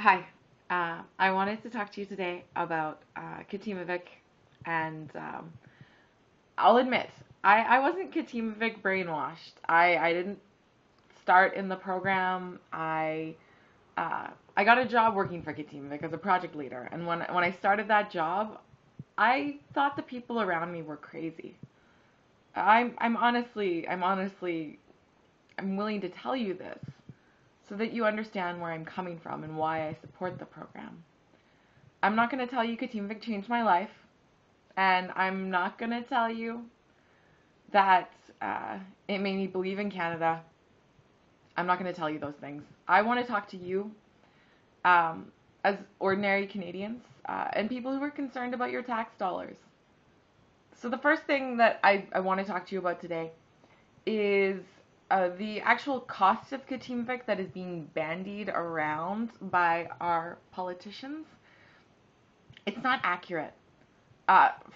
Hi, I wanted to talk to you today about Katimavik, and I'll admit, I wasn't Katimavik brainwashed. I didn't start in the program. I got a job working for Katimavik as a project leader, and when I started that job, I thought the people around me were crazy. I'm willing to tell you this so that you understand where I'm coming from and why I support the program. I'm not going to tell you Katimavik changed my life, and I'm not going to tell you that it made me believe in Canada. I'm not going to tell you those things. I want to talk to you as ordinary Canadians and people who are concerned about your tax dollars. So the first thing that I want to talk to you about today is the actual cost of Katimavik that is being bandied around by our politicians. It's not accurate.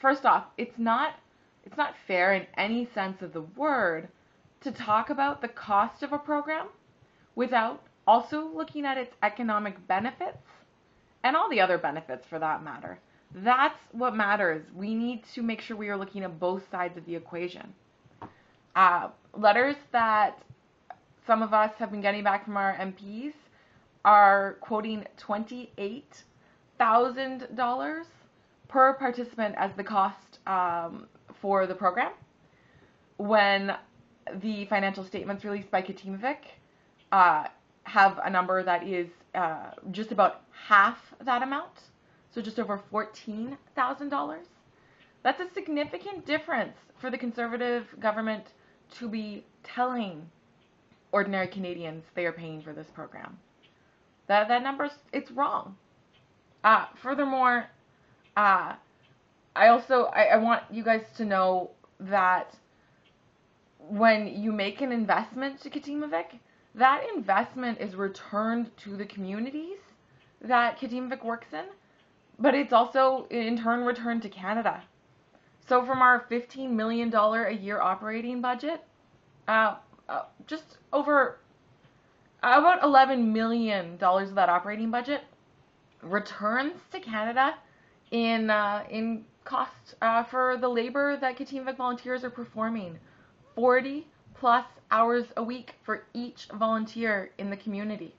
First off, it's not fair in any sense of the word to talk about the cost of a program without also looking at its economic benefits and all the other benefits for that matter. That's what matters. We need to make sure we are looking at both sides of the equation. Letters that some of us have been getting back from our MPs are quoting $28,000 per participant as the cost for the program, when the financial statements released by Katimavik have a number that is just about half that amount, so just over $14,000. That's a significant difference for the Conservative government to be telling ordinary Canadians they are paying for this program. That number, it's wrong. Furthermore, I want you guys to know that when you make an investment to Katimavik, that investment is returned to the communities that Katimavik works in, but it's also in turn returned to Canada. So from our $15 million a year operating budget, just over about $11 million of that operating budget returns to Canada in cost for the labor that Katimavik volunteers are performing. 40 plus hours a week for each volunteer in the community.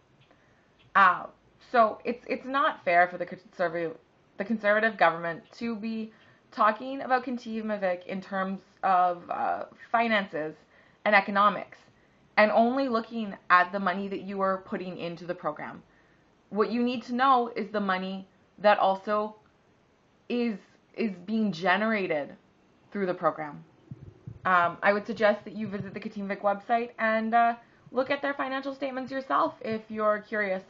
So it's not fair for the conservative government to be talking about Katimavik in terms of finances and economics, and only looking at the money that you are putting into the program. What you need to know is the money that also is being generated through the program. I would suggest that you visit the Katimavik website and look at their financial statements yourself if you're curious.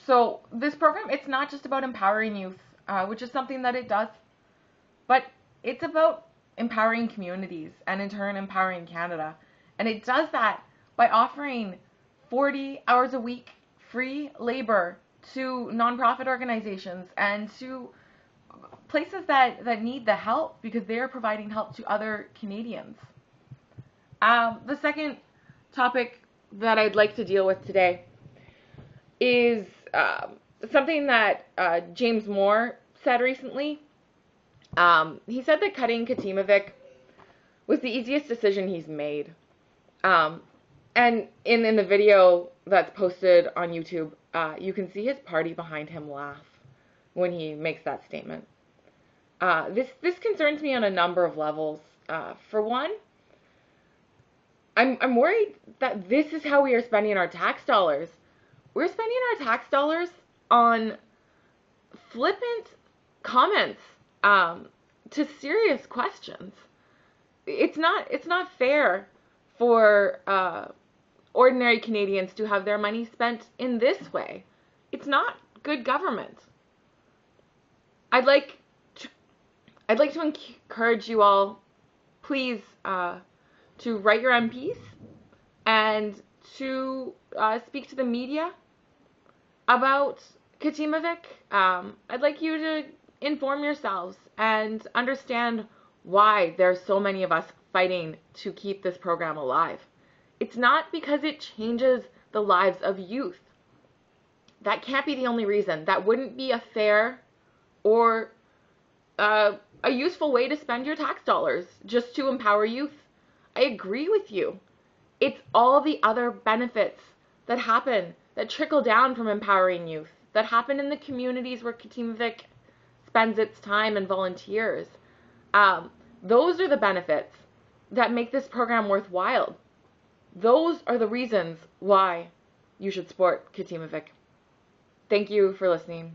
So this program, it's not just about empowering youth, which is something that it does, but it's about empowering communities and in turn empowering Canada. And it does that by offering 40 hours a week free labor to nonprofit organizations and to places that need the help because they are providing help to other Canadians. The second topic that I'd like to deal with today is something that James Moore said recently. He said that cutting Katimavik was the easiest decision he's made. And in the video that's posted on YouTube, you can see his party behind him laugh when he makes that statement. This concerns me on a number of levels. For one, I'm worried that this is how we are spending our tax dollars. We're spending our tax dollars on flippant comments to serious questions. It's not fair for ordinary Canadians to have their money spent in this way. It's not good government. I'd like to encourage you all, please, to write your MPs and to speak to the media about Katimavik. I'd like you to inform yourselves and understand why there's so many of us fighting to keep this program alive. It's not because it changes the lives of youth. that can't be the only reason. That wouldn't be a fair or a useful way to spend your tax dollars, just to empower youth. I agree with you. It's all the other benefits that happen, that trickle down from empowering youth, that happen in the communities where Katimavik spends its time and volunteers. Those are the benefits that make this program worthwhile. Those are the reasons why you should support Katimavik. Thank you for listening.